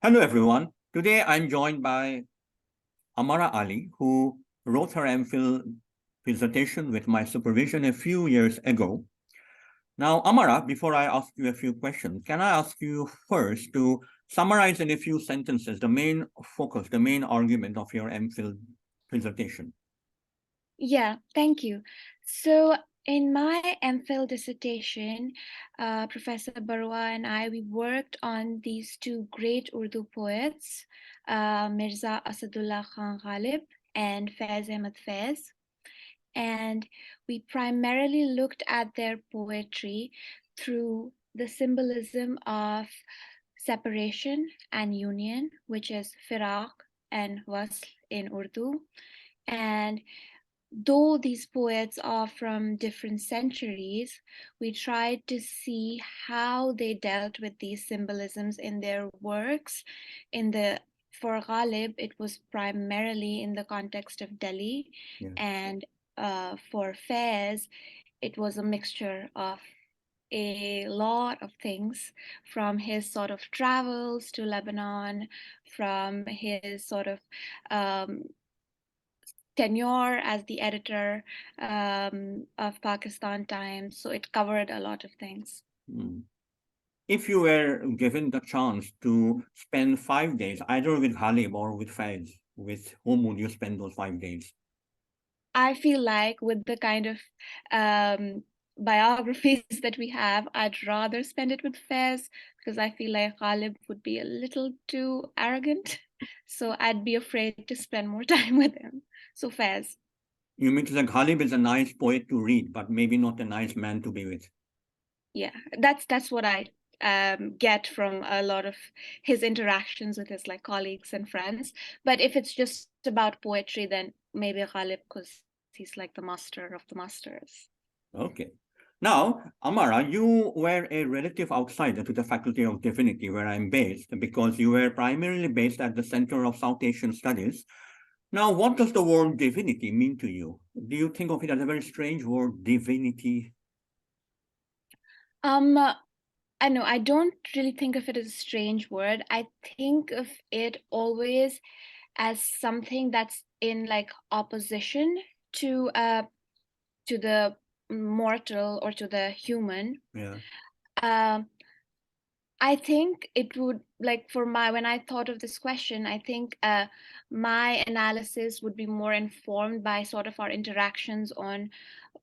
Hello, everyone. Today I'm joined by Amara Ali, who wrote her MPhil dissertation with my supervision a few years ago. Now, Amara, before I ask you a few questions, can I ask you first to summarize in a few sentences the main focus, the main argument of your MPhil dissertation? Yeah, thank you. So, in my MPhil dissertation, Professor Barua and we worked on these two great Urdu poets, Mirza Asadullah Khan Ghalib and Faiz Ahmad Faiz. And we primarily looked at their poetry through the symbolism of separation and union, which is firaq and wasl in Urdu. And though these poets are from different centuries, we tried to see how they dealt with these symbolisms in their works. For Ghalib, it was primarily in the context of Delhi, Yeah. and for Faiz, it was a mixture of a lot of things, from his sort of travels to Lebanon, from his sort of tenure as the editor of Pakistan Times. So it covered a lot of things. Hmm. If you were given the chance to spend 5 days, either with Ghalib or with Faiz, with whom would you spend those 5 days? I feel like with the kind of biographies that we have, I'd rather spend it with Faiz because I feel like Ghalib would be a little too arrogant. So I'd be afraid to spend more time with him. So Faiz. You mean that Ghalib is a nice poet to read, but maybe not a nice man to be with? Yeah, that's what I get from a lot of his interactions with his like colleagues and friends. But if it's just about poetry, then maybe Ghalib, because he's like the master of the masters. Okay. Now, Amara, you were a relative outsider to the Faculty of Divinity, where I'm based, because you were primarily based at the Center of South Asian Studies. Now, what does the word divinity mean to you? Do you think of it as a very strange word, divinity? Um, I know I don't really think of it as a strange word. I think of it always as something that's in like opposition to the mortal or to the human. Yeah. Um, I think it would like for my when I thought of this question, I think my analysis would be more informed by sort of our interactions on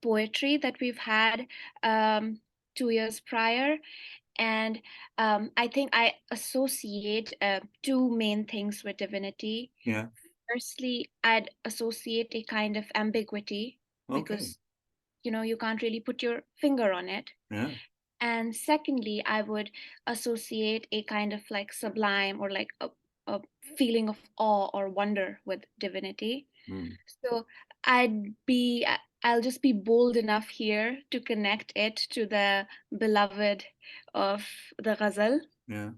poetry that we've had 2 years prior. And I think I associate two main things with divinity. Yeah. Firstly, I'd associate a kind of ambiguity Okay. because you can't really put your finger on it. Yeah. And secondly, I would associate a kind of like sublime or like a feeling of awe or wonder with divinity. Mm. So I'll just be bold enough here to connect it to the beloved of the ghazal, Yeah.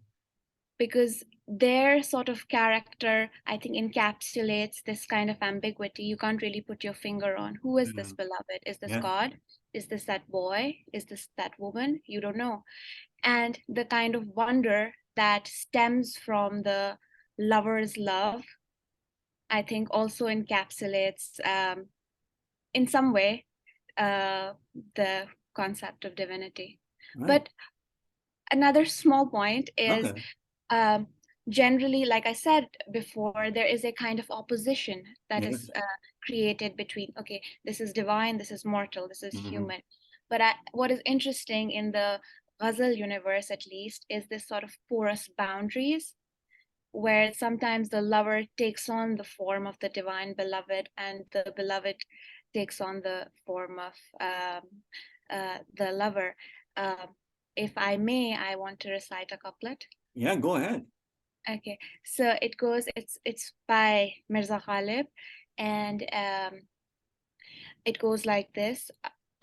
because their sort of character, I think, encapsulates this kind of ambiguity. You can't really put your finger on who is Yeah. this beloved? Is this Yeah. God? Is this that boy? Is this that woman? You don't know. And the kind of wonder that stems from the lover's love, I think, also encapsulates, in some way, uh, the concept of divinity. Right. But another small point is, Okay. um, generally, like I said before, there is a kind of opposition that is Yes. created between, okay, this is divine, this is mortal, this is Mm-hmm. human. But what is interesting in the Ghazal universe, at least, is this sort of porous boundaries where sometimes the lover takes on the form of the divine beloved and the beloved takes on the form of the lover. Um, if I may, I want to recite a couplet. Yeah, go ahead. Okay, so it goes. It's by Mirza Ghalib, and it goes like this: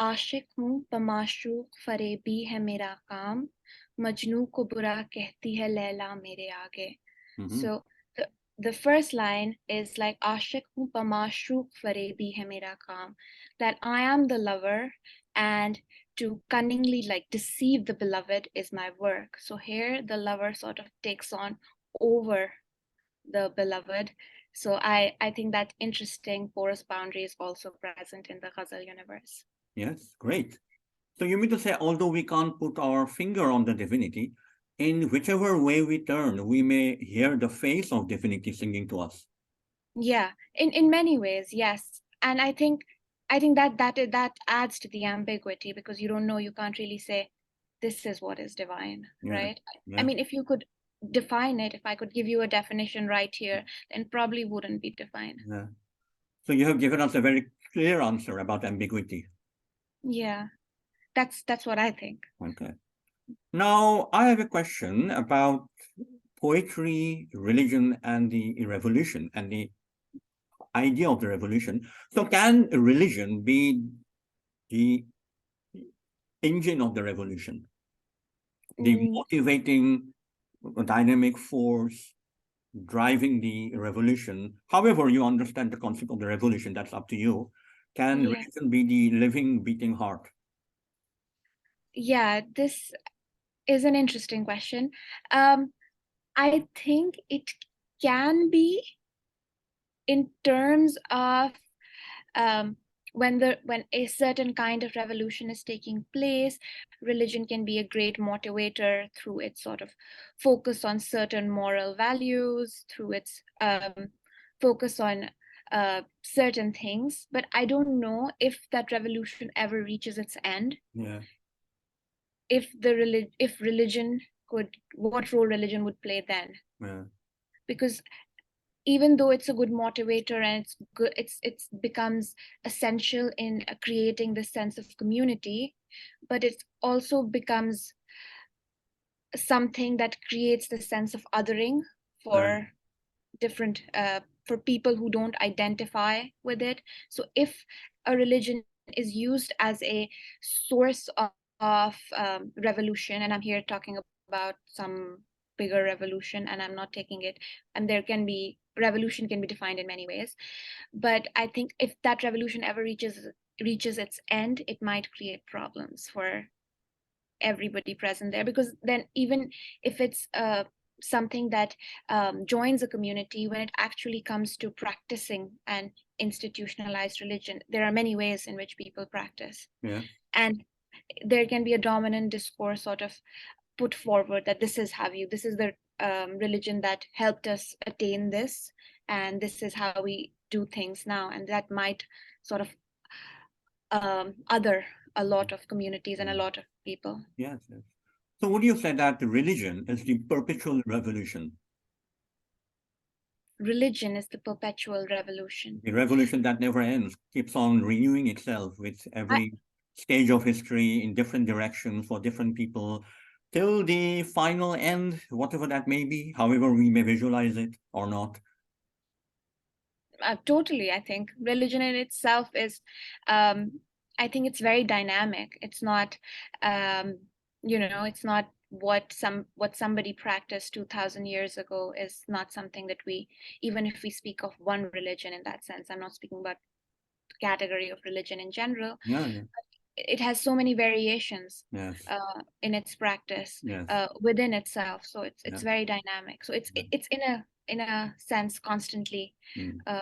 आशिक हूँ बमाशूक फरेबी है मेरा काम मजनू को बुरा कहती है लैला मेरे आगे. Mm-hmm. So the first line is like आशिक हूँ बमाशूक फरेबी है मेरा काम, that I am the lover and to cunningly like deceive the beloved is my work. So here the lover sort of takes on over the beloved. So I think that interesting porous boundary is also present in the ghazal universe. Yes, great. So you mean to say, although we can't put our finger on the divinity, in whichever way we turn, we may hear the face of divinity singing to us. Yeah, in many ways, yes. And I think that adds to the ambiguity, because you don't know, you can't really say this is what is divine, Yeah, right? I yeah, mean, if you could define it, if I could give you a definition right here, then probably wouldn't be defined. yeah. So you have given us a very clear answer about ambiguity. Yeah, that's what I think. Okay. Now, I have a question about poetry, religion, and the revolution and the idea of the revolution. So, can religion be the engine of the revolution, the Mm, motivating dynamic force driving the revolution? However, you understand the concept of the revolution, that's up to you. Can yeah, religion be the living, beating heart? yeah, this is an interesting question. Um, I think it can be, in terms of um, when a certain kind of revolution is taking place. Religion can be a great motivator through its sort of focus on certain moral values, through its focus on certain things. But I don't know if that revolution ever reaches its end, Yeah, if religion could, what role religion would play then. yeah, Because even though it's a good motivator, and it's good, it's becomes essential in creating this sense of community, but it also becomes something that creates the sense of othering right, for different for people who don't identify with it. So if a religion is used as a source of revolution, and I'm here talking about some bigger revolution, and I'm not taking it, and there can be, revolution can be defined in many ways, but I think if that revolution ever reaches its end, it might create problems for everybody present there, because then even if it's something that joins a community, when it actually comes to practicing an institutionalized religion, there are many ways in which people practice, yeah, and there can be a dominant discourse sort of put forward that this is the religion that helped us attain this, and this is how we do things now, and that might sort of other a lot of communities and a yeah. lot of people. Yes, yes. So would you say that religion is the perpetual revolution, Religion is the perpetual revolution. the revolution that never ends, keeps on renewing itself with I, every stage of history in different directions for different people, till the final end, whatever that may be, however we may visualize it or not? totally, I think religion in itself is, um, I think it's very dynamic. It's not, um, it's not what somebody practiced 2,000 years ago is not something that we, even if we speak of one religion in that sense, I'm not speaking about the category of religion in general. Yeah, yeah. It has so many variations Yes, in its practice yes, within itself, so it's yeah, very dynamic, so yeah. it's in a sense constantly Mm. uh,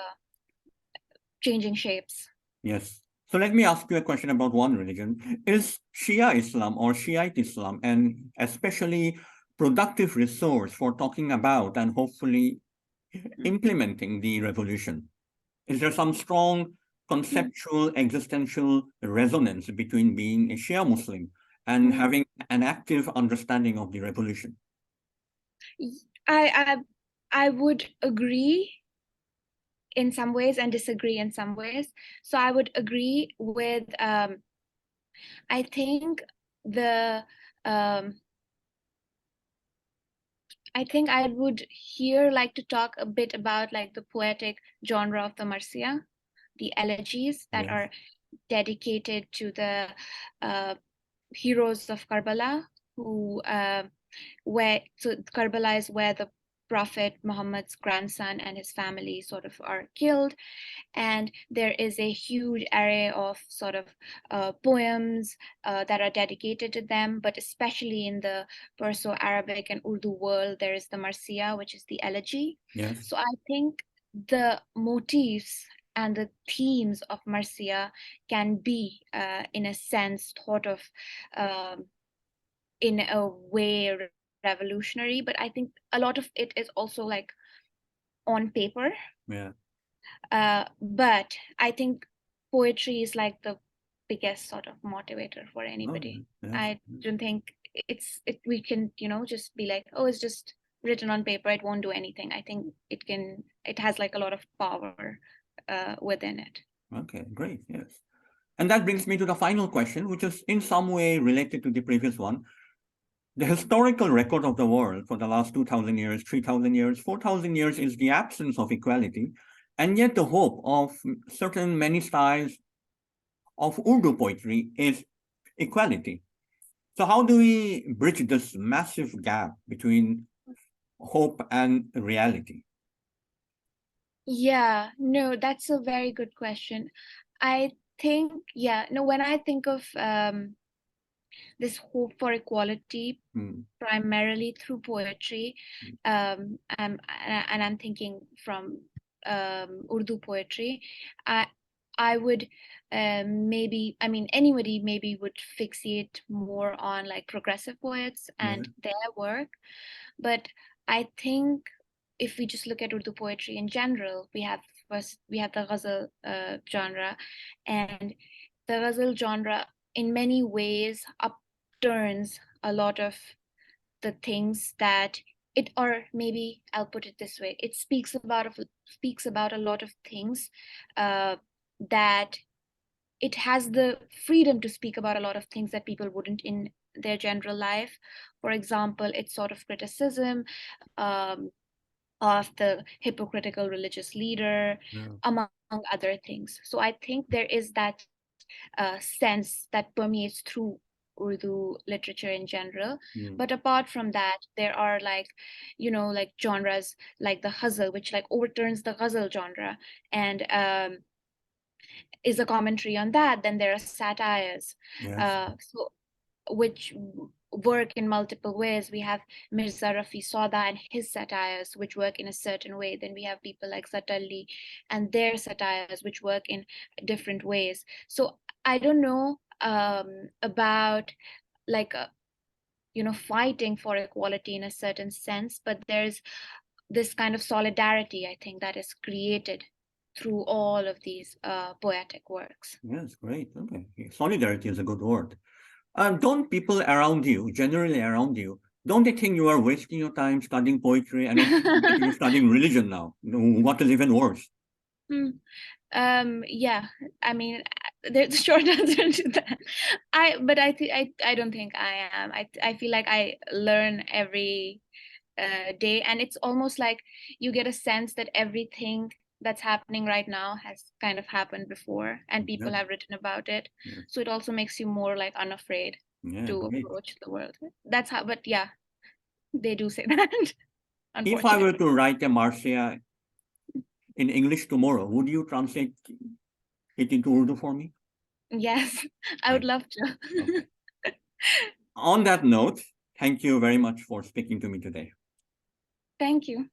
changing shapes. Yes. So let me ask you a question about one religion. Is Shia Islam or Shiite Islam an especially productive resource for talking about and hopefully implementing the revolution? Is there some strong Hmm. conceptual existential resonance between being a Shia Muslim and Hmm. having an active understanding of the revolution? I would agree in some ways and disagree in some ways. So I would agree with I think the um, I think I would here like to talk a bit about like the poetic genre of the Marsiya, the elegies that Yes. are dedicated to the uh, heroes of Karbala, who where so Karbala is where the Prophet Muhammad's grandson and his family sort of are killed, and there is a huge array of sort of poems that are dedicated to them, but especially in the Perso-Arabic and Urdu world, there is the Marsiya, which is the elegy. Yes. So I think the motifs and the themes of Marsiya can be, in a sense, thought of um, in a way revolutionary, but I think a lot of it is also like on paper. Yeah. But I think poetry is like the biggest sort of motivator for Oh, anybody. yes. I don't think we can, just be like, oh, it's just written on paper, it won't do anything. I think it has like a lot of power within it. Okay, great. Yes. And that brings me to the final question, which is in some way related to the previous one. The historical record of the world for the last 2,000 years, 3,000 years, 4,000 years is the absence of equality, and yet the hope of certain many styles of Urdu poetry is equality. So how do we bridge this massive gap between hope and reality? Yeah, no, that's a very good question. I think, yeah, no, when I think of this hope for equality, primarily through poetry, and I'm thinking from Urdu poetry, I I would maybe, I mean, anybody maybe would fixate more on like progressive poets Yeah. and their work, but I think if we just look at Urdu poetry in general, we have the ghazal genre, and the ghazal genre in many ways upturns a lot of the things that it, or maybe I'll put it this way, it speaks about a lot of things that it has the freedom to speak about a lot of things that people wouldn't in their general life. For example, it's sort of criticism um, of the hypocritical religious leader, Yeah. among other things. So I think there is that sense that permeates through Urdu literature in general. But apart from that, there are like, like genres like the ghazal, which like overturns the ghazal genre and is a commentary on that. Then there are satires, Yes. so which work in multiple ways. We have Mirza Rafi Sauda and his satires, which work in a certain way. Then we have people like Satalli and their satires, which work in different ways. So I don't know about like fighting for equality in a certain sense, but there's this kind of solidarity, I think, that is created through all of these poetic works. Yes, great. Okay. Solidarity is a good word. Don't people around you, generally around you, don't they think you are wasting your time studying poetry and on top of that you're studying religion now? What is even worse? Hmm. Yeah, I mean, there's a short answer to that. But I don't think I am. I feel like I learn every day, and it's almost like you get a sense that everything that's happening right now has kind of happened before, and Yeah, people have written about it. yeah, So it also makes you more like unafraid yeah, to great. approach the world. That's how. But yeah, they do say that, If I were unfortunately. to write a Marcia in English tomorrow, would you translate it into Urdu for me? Yes, I would Right. love to. Okay. On that note, thank you very much for speaking to me today. Thank you.